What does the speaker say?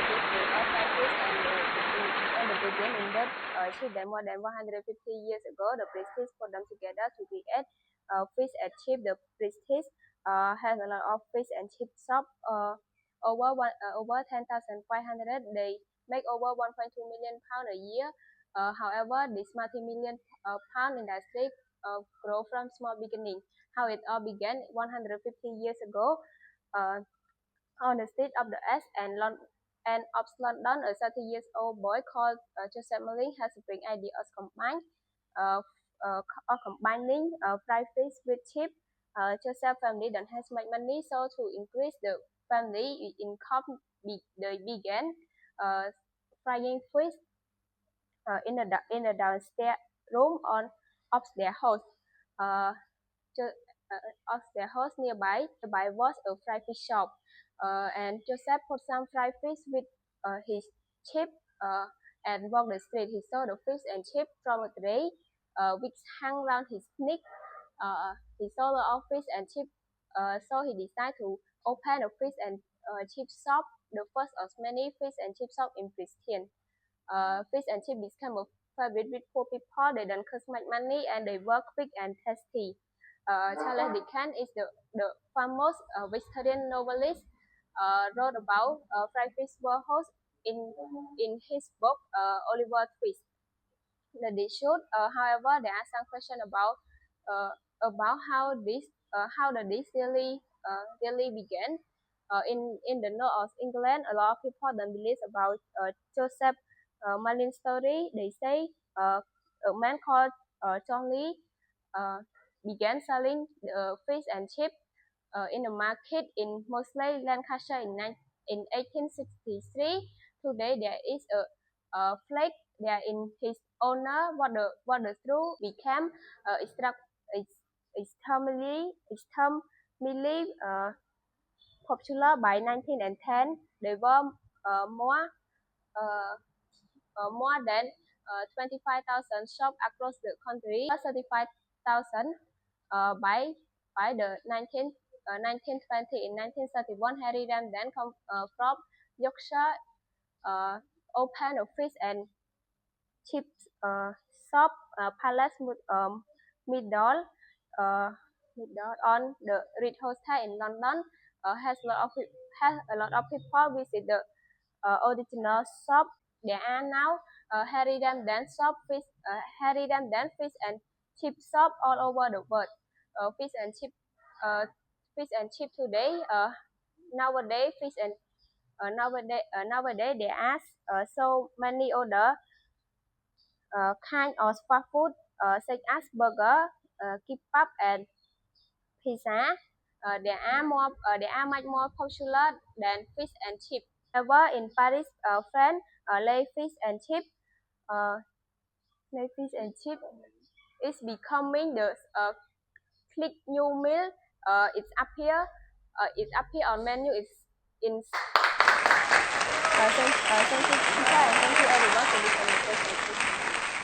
fish fried fish, and in the beginning that chief that more than 150 years ago, the British put them together to create fish and chip. The British has a lot of fish and chip shop. Over 10,500. They make over 1.2 million pound a year. However, this multi-million pound industry grow from small beginning. How it all began 150 years ago. On the street of the East and of London, a 30-year-old boy called Joseph Merlin has a great idea uh, of combining fried fish with chip. Joseph family don't have much money, so to increase the family income, they began frying fish in the downstairs room of their house. Uh, of their house nearby was a fried fish shop, and Joseph put some fried fish with his chip and walked the street. He saw the fish and chip from a tray which hung around his neck. He saw the of fish and chip, so he decided to open a fish and chip shop, the first of many fish and chip shop in Christian. Fish and chip became a favorite with poor people. They don't cost much money and they were quick and tasty. Charles Dickens is the famous Victorian novelist. Wrote about fried fish warehouse in his book Oliver Twist. The dish should, however, there are some questions about how the dish really began. In the north of England, a lot of people don't believe about Joseph Merlin's story. They say a man called John Lee uh, began selling fish and chips in a market in Moseley, Lancashire in 1863. Today there is a flag there in his honor. What the truth became extremely popular by 1910. There were uh, more than 25,000 shops across the country, 35,000 by the 1920. In 1931, Harry Ramsden from Yorkshire opened a fish and chips shop, Palace Middle, uh, on the Red Hotel in London. Has a lot of people visit the original shop. There are now Harry Ramsden fish and chip shop all over the world. Fish and chip today. Nowadays there are so many other kind of fast food such as burger, kimbap, and pizza. They are much more popular than fish and chip. However, in Paris, France, Les Fish and Chip, uh, Les Fish and Chip is becoming the click new meal. It's up here. It's up here on menu. It's in. Thank you, Chica, and thank you everyone for this conversation.